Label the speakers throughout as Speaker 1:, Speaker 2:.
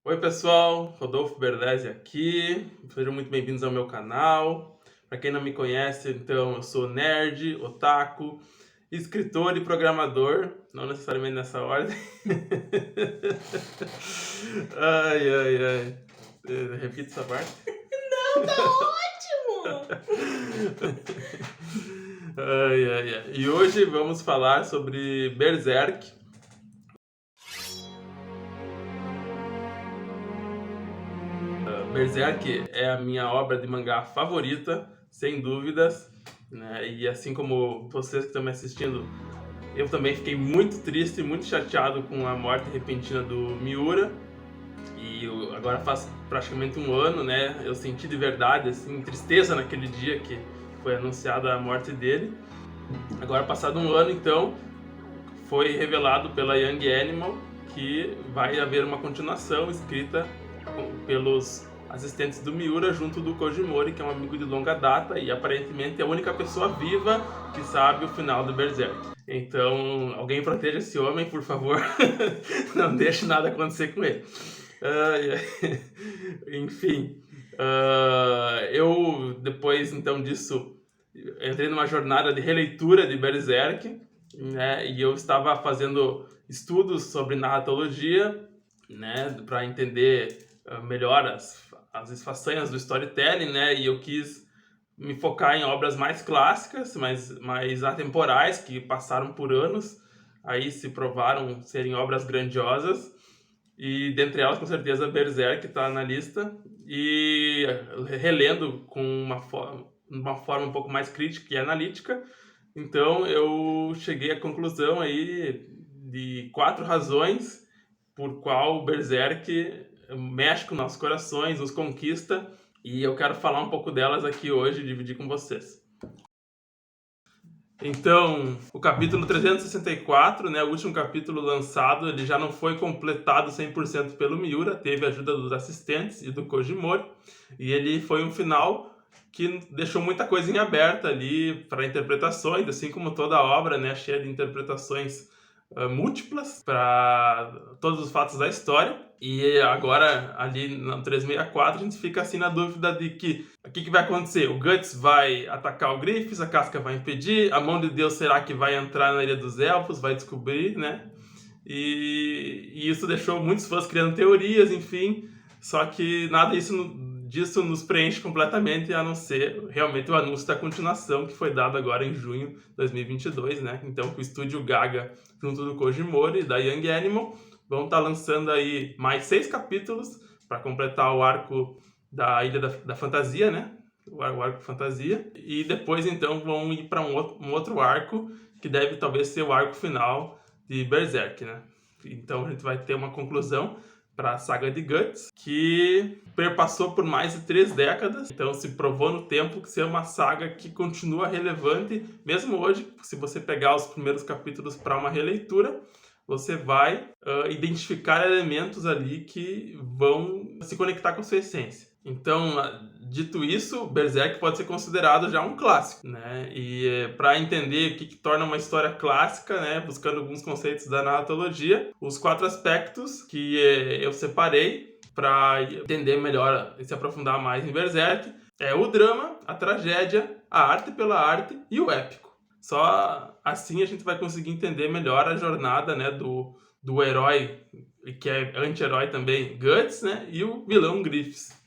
Speaker 1: Oi pessoal, Rodolfo Berdesi aqui, sejam muito bem-vindos ao meu canal. Para quem não me conhece, então eu sou nerd, otaku, escritor e programador, não necessariamente nessa ordem. Ai, ai, ai. Repita essa parte.
Speaker 2: Não, tá ótimo!
Speaker 1: Ai, ai, ai. E hoje vamos falar sobre Berserk. Berserk é a minha obra de mangá favorita, sem dúvidas, né? E assim como vocês que estão me assistindo, eu também fiquei muito triste, muito chateado com a morte repentina do Miura. E agora faz praticamente um ano, né? Eu senti de verdade assim tristeza naquele dia que foi anunciada a morte dele. Agora passado um ano, então, foi revelado pela Young Animal que vai haver uma continuação escrita pelos assistentes do Miura junto do Kojimori, que é um amigo de longa data e aparentemente é a única pessoa viva que sabe o final do Berserk. Então, alguém proteja esse homem, por favor. Não deixe nada acontecer com ele. Enfim, eu depois então disso entrei numa jornada de releitura de Berserk, né? E eu estava fazendo estudos sobre narratologia, né, para entender melhor as façanhas do storytelling, né? E eu quis me focar em obras mais clássicas, mais atemporais, que passaram por anos, aí se provaram serem obras grandiosas. E dentre elas, com certeza, Berserk está na lista. E relendo com uma forma um pouco mais crítica e analítica, então eu cheguei à conclusão aí de 4 razões por qual o Berserk mexe com nossos corações, nos conquista, e eu quero falar um pouco delas aqui hoje e dividir com vocês. Então, o capítulo 364, né, o último capítulo lançado, ele já não foi completado 100% pelo Miura, teve a ajuda dos assistentes e do Kojimori, e ele foi um final que deixou muita coisa em aberto ali para interpretações, assim como toda a obra, né, cheia de interpretações múltiplas para todos os fatos da história. E agora, ali no 364, a gente fica assim na dúvida de que o que vai acontecer? O Guts vai atacar o Griffiths, a Casca vai impedir, a mão de Deus será que vai entrar na Ilha dos Elfos, vai descobrir, né? E isso deixou muitos fãs criando teorias, enfim. Só que nada disso nos preenche completamente, a não ser realmente o anúncio da continuação, que foi dado agora em junho de 2022, né? Então, com o estúdio Gaga, junto do Kojimori e da Young Animal, vão estar lançando aí mais 6 capítulos para completar o arco da Ilha da Fantasia, né? O arco Fantasia. E depois, então, vão ir para um outro arco, que deve talvez ser o arco final de Berserk, né? Então a gente vai ter uma conclusão para a saga de Guts, que perpassou por mais de 3 décadas, então se provou no tempo que ser uma saga que continua relevante, mesmo hoje, se você pegar os primeiros capítulos para uma releitura, você vai identificar elementos ali que vão se conectar com a sua essência. Então, dito isso, Berserk pode ser considerado já um clássico, né? E para entender o que torna uma história clássica, né, buscando alguns conceitos da narratologia, os 4 aspectos que eu separei para entender melhor e se aprofundar mais em Berserk é o drama, a tragédia, a arte pela arte e o épico. Só assim a gente vai conseguir entender melhor a jornada, né, do herói, que é anti-herói também, Guts, né, e o vilão Griffiths.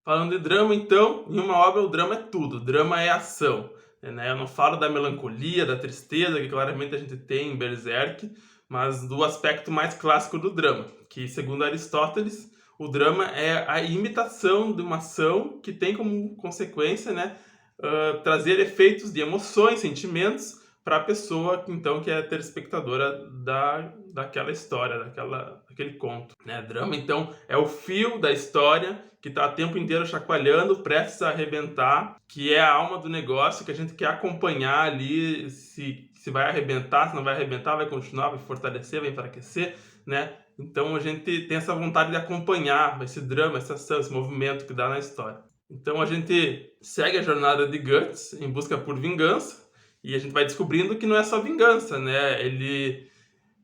Speaker 1: Falando de drama, então, em uma obra o drama é tudo, drama é ação. Né? Eu não falo da melancolia, da tristeza, que claramente a gente tem em Berserk, mas do aspecto mais clássico do drama, que segundo Aristóteles, o drama é a imitação de uma ação que tem como consequência, né, trazer efeitos de emoções, sentimentos para a pessoa então que é telespectadora daquela história, daquele conto, né? Drama então é o fio da história que está o tempo inteiro chacoalhando, prestes a arrebentar, que é a alma do negócio que a gente quer acompanhar ali, se vai arrebentar, se não vai arrebentar, vai continuar, vai fortalecer, vai enfraquecer, né? Então a gente tem essa vontade de acompanhar esse drama, essa ação, esse movimento que dá na história. Então a gente segue a jornada de Guts em busca por vingança, e a gente vai descobrindo que não é só vingança, né? Ele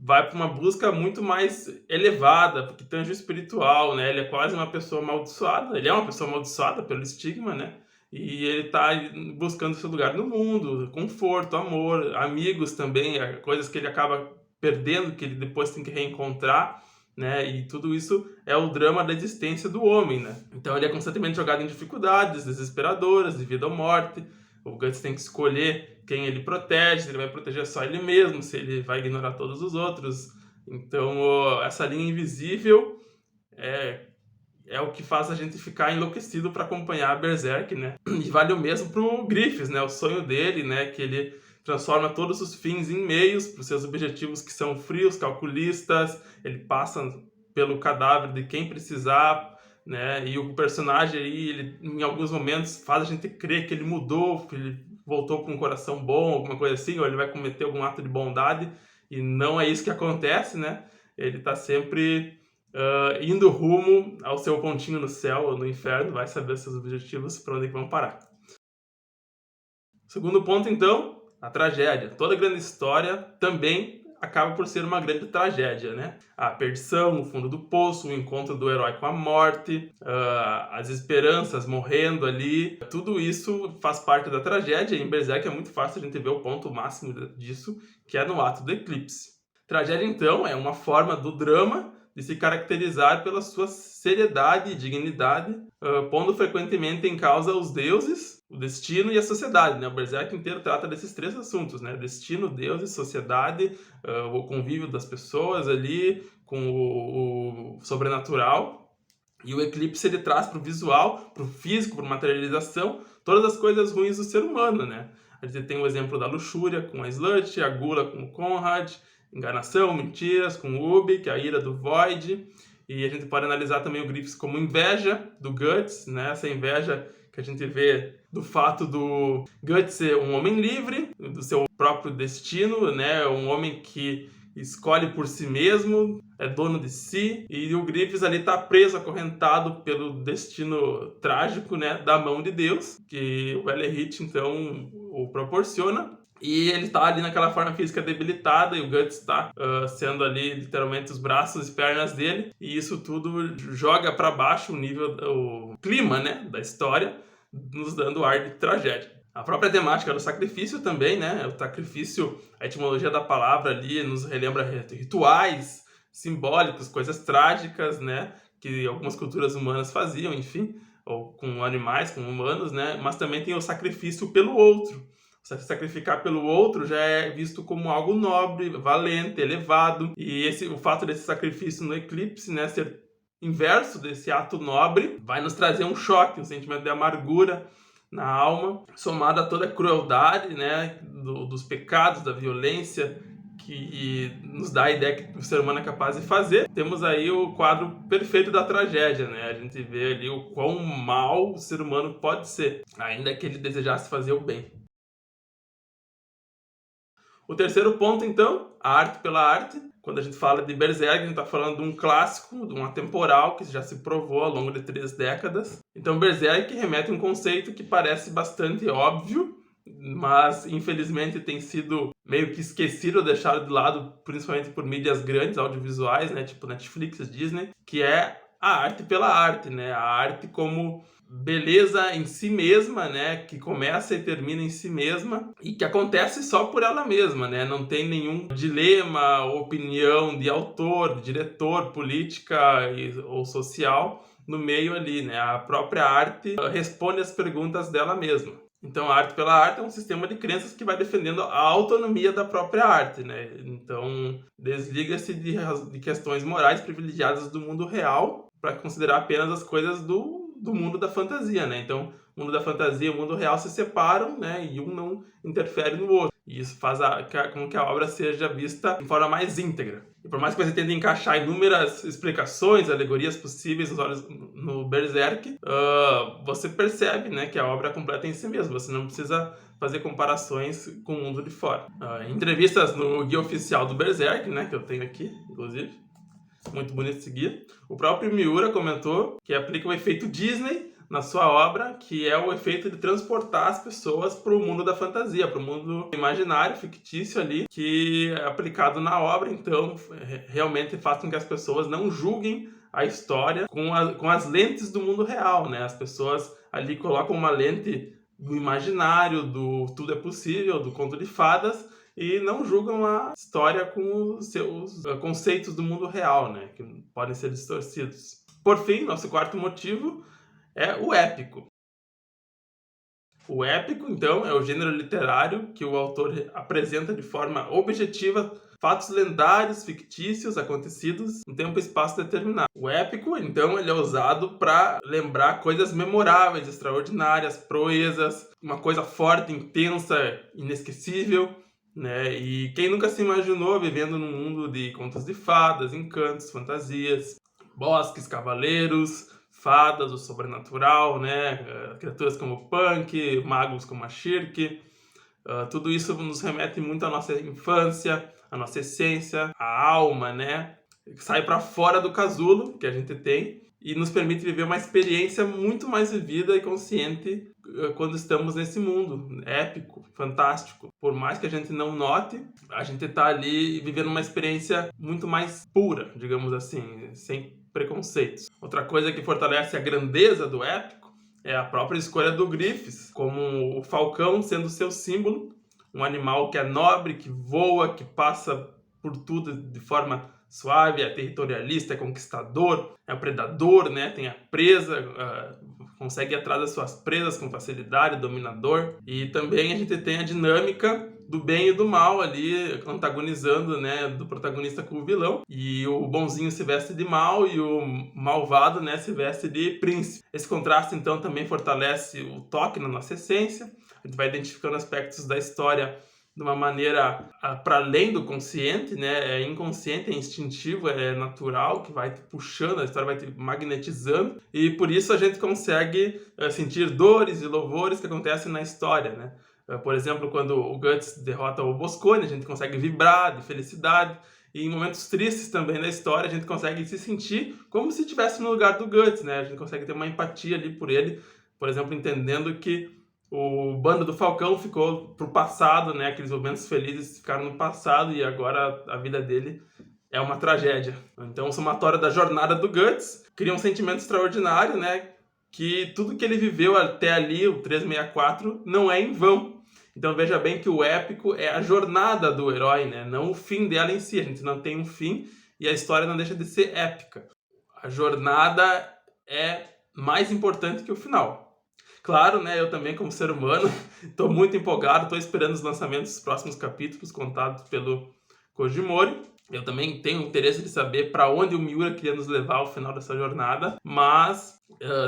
Speaker 1: vai para uma busca muito mais elevada, porque tange o espiritual, né? Ele é quase uma pessoa amaldiçoada, ele é uma pessoa amaldiçoada pelo estigma, né? E ele está buscando seu lugar no mundo, conforto, amor, amigos também, coisas que ele acaba perdendo, que ele depois tem que reencontrar, né? E tudo isso é o drama da existência do homem, né? Então ele é constantemente jogado em dificuldades desesperadoras, de vida ou morte. O Guts tem que escolher quem ele protege, se ele vai proteger só ele mesmo, se ele vai ignorar todos os outros. Então, essa linha invisível é o que faz a gente ficar enlouquecido para acompanhar a Berserk, né? E vale o mesmo pro Griffiths, né? O sonho dele, né? Que ele transforma todos os fins em meios para os seus objetivos, que são frios, calculistas. Ele passa pelo cadáver de quem precisar, né? E o personagem aí, ele, em alguns momentos, faz a gente crer que ele mudou, que ele voltou com um coração bom, alguma coisa assim, ou ele vai cometer algum ato de bondade, e não é isso que acontece, né? Ele tá sempre indo rumo ao seu pontinho no céu ou no inferno, vai saber seus objetivos, para onde vão parar. Segundo ponto, então, a tragédia. Toda grande história também acaba por ser uma grande tragédia, né? A perdição, o fundo do poço, o encontro do herói com a morte, as esperanças morrendo ali, tudo isso faz parte da tragédia, e em Berserk é muito fácil a gente ver o ponto máximo disso, que é no ato do eclipse. Tragédia, então, é uma forma do drama de se caracterizar pela sua seriedade e dignidade, pondo frequentemente em causa os deuses, o destino e a sociedade, né? O Berserk inteiro trata desses três assuntos, né? Destino, deuses, sociedade, o convívio das pessoas ali com o sobrenatural. E o eclipse ele traz para o visual, para o físico, para a materialização, todas as coisas ruins do ser humano, né? A gente tem o exemplo da luxúria com a Slut, a gula com o Conrad, enganação, mentiras com o Ubi, que é a ira do Void. E a gente pode analisar também o Griffiths como inveja do Guts, né? Essa inveja que a gente vê do fato do Guts ser um homem livre, do seu próprio destino, né? Um homem que escolhe por si mesmo, é dono de si, e o Griffiths ali está preso, acorrentado pelo destino trágico, né? Da mão de Deus, que o Ellerich, então, o proporciona. E ele tá ali naquela forma física debilitada, e o Guts tá sendo ali literalmente os braços e pernas dele, e isso tudo joga para baixo o clima, né, da história, nos dando ar de tragédia. A própria temática do sacrifício também, né, o sacrifício, a etimologia da palavra ali nos relembra rituais simbólicos, coisas trágicas, né, que algumas culturas humanas faziam, enfim, ou com animais, com humanos, né, mas também tem o sacrifício pelo outro. Sacrificar pelo outro já é visto como algo nobre, valente, elevado. E o fato desse sacrifício no eclipse, né, ser inverso desse ato nobre, vai nos trazer um choque, um sentimento de amargura na alma, somado a toda a crueldade, né, dos pecados, da violência, que nos dá a ideia que o ser humano é capaz de fazer. Temos aí o quadro perfeito da tragédia, né? A gente vê ali o quão mal o ser humano pode ser, ainda que ele desejasse fazer o bem. O terceiro ponto, então, a arte pela arte. Quando a gente fala de Berserk, a gente está falando de um clássico, de um atemporal que já se provou ao longo de 3 décadas. Então, Berserk remete a um conceito que parece bastante óbvio, mas infelizmente tem sido meio que esquecido ou deixado de lado, principalmente por mídias grandes, audiovisuais, né, tipo Netflix, Disney, que é a arte pela arte, né? A arte como beleza em si mesma, né, que começa e termina em si mesma e que acontece só por ela mesma, né, não tem nenhum dilema, opinião de autor, de diretor, política ou social no meio ali, né, a própria arte responde as perguntas dela mesma. Então a arte pela arte é um sistema de crenças que vai defendendo a autonomia da própria arte, né, então desliga-se de questões morais privilegiadas do mundo real para considerar apenas as coisas do mundo da fantasia, né? Então, o mundo da fantasia e o mundo real se separam, né? E um não interfere no outro. E isso faz com que a obra seja vista de forma mais íntegra. E por mais que você tente encaixar inúmeras explicações, alegorias possíveis no Berserk, você percebe, né, que a obra é completa em si mesma. Você não precisa fazer comparações com o mundo de fora. Em entrevistas no guia oficial do Berserk, né, que eu tenho aqui, inclusive, muito bonito esse guia, o próprio Miura comentou que aplica o efeito Disney na sua obra, que é o efeito de transportar as pessoas para o mundo da fantasia, para o mundo imaginário, fictício ali, que é aplicado na obra, então realmente faz com que as pessoas não julguem a história com as lentes do mundo real, né? As pessoas ali colocam uma lente do imaginário, do tudo é possível, do conto de fadas, e não julgam a história com os seus conceitos do mundo real, né? Que podem ser distorcidos. Por fim, nosso quarto motivo é o épico. O épico, então, é o gênero literário que o autor apresenta de forma objetiva fatos lendários, fictícios, acontecidos em tempo e espaço determinado. O épico, então, ele é usado para lembrar coisas memoráveis, extraordinárias, proezas, uma coisa forte, intensa, inesquecível, né? E quem nunca se imaginou vivendo num mundo de contos de fadas, encantos, fantasias, bosques, cavaleiros, fadas, o sobrenatural, né? Criaturas como Punk, magos como a Shirk. Tudo isso nos remete muito à nossa infância, à nossa essência, à alma, né? Sai para fora do casulo que a gente tem e nos permite viver uma experiência muito mais vivida e consciente quando estamos nesse mundo épico, fantástico. Por mais que a gente não note, a gente está ali vivendo uma experiência muito mais pura, digamos assim, sem preconceitos. Outra coisa que fortalece a grandeza do épico é a própria escolha do Griffiths, como o falcão sendo seu símbolo, um animal que é nobre, que voa, que passa por tudo de forma suave, é territorialista, é conquistador, é predador, né? Tem a presa, consegue ir atrás das suas presas com facilidade, dominador. E também a gente tem a dinâmica do bem e do mal ali, antagonizando, né, do protagonista com o vilão. E o bonzinho se veste de mal e o malvado, né, se veste de príncipe. Esse contraste, então, também fortalece o toque na nossa essência. A gente vai identificando aspectos da história de uma maneira para além do consciente, né? É inconsciente, é instintivo, é natural, que vai te puxando, a história vai te magnetizando, e por isso a gente consegue sentir dores e louvores que acontecem na história, né? Por exemplo, quando o Guts derrota o Boscone, a gente consegue vibrar de felicidade, e em momentos tristes também da história a gente consegue se sentir como se estivesse no lugar do Guts, né? A gente consegue ter uma empatia ali por ele, por exemplo, entendendo que o bando do Falcão ficou pro passado, né? Aqueles momentos felizes ficaram no passado e agora a vida dele é uma tragédia. Então, o somatório da jornada do Guts cria um sentimento extraordinário, né? Que tudo que ele viveu até ali, o 364, não é em vão. Então, veja bem que o épico é a jornada do herói, né? Não o fim dela em si. A gente não tem um fim e a história não deixa de ser épica. A jornada é mais importante que o final. Claro, né, eu também como ser humano estou muito empolgado, estou esperando os lançamentos dos próximos capítulos contados pelo Koji Mori. Eu também tenho interesse de saber para onde o Miura queria nos levar ao final dessa jornada, mas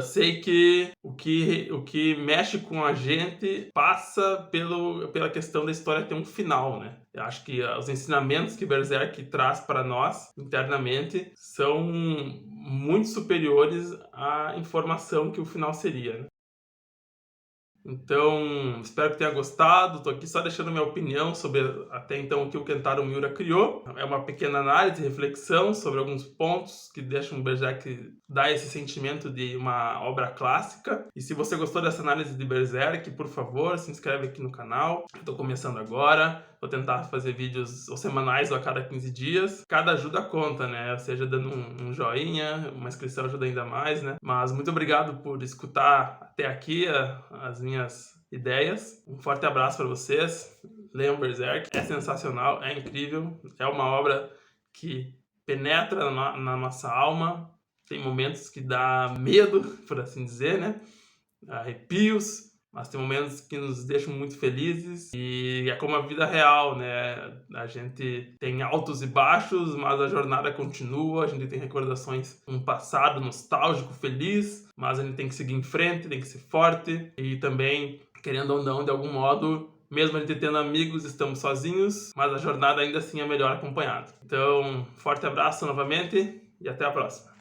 Speaker 1: sei que o que mexe com a gente passa pela questão da história ter um final, né? Eu acho que os ensinamentos que Berserk traz para nós internamente são muito superiores à informação que o final seria, né? Então, espero que tenha gostado. Estou aqui só deixando minha opinião sobre até então o que o Kentaro Miura criou. É uma pequena análise, reflexão sobre alguns pontos que deixam o Berserk dar esse sentimento de uma obra clássica. E se você gostou dessa análise de Berserk, por favor, se inscreve aqui no canal. Estou começando agora. Vou tentar fazer vídeos ou semanais ou a cada 15 dias. Cada ajuda conta, né? Ou seja, dando um joinha, uma inscrição ajuda ainda mais, né? Mas muito obrigado por escutar até aqui as minhas ideias. Um forte abraço para vocês. Leiam Berserk. É sensacional, é incrível. É uma obra que penetra na nossa alma. Tem momentos que dá medo, por assim dizer, né? Arrepios. Mas tem momentos que nos deixam muito felizes e é como a vida real, né? A gente tem altos e baixos, mas a jornada continua, a gente tem recordações de um passado nostálgico, feliz, mas a gente tem que seguir em frente, tem que ser forte e também, querendo ou não, de algum modo, mesmo a gente tendo amigos, estamos sozinhos, mas a jornada ainda assim é melhor acompanhada. Então, forte abraço novamente e até a próxima.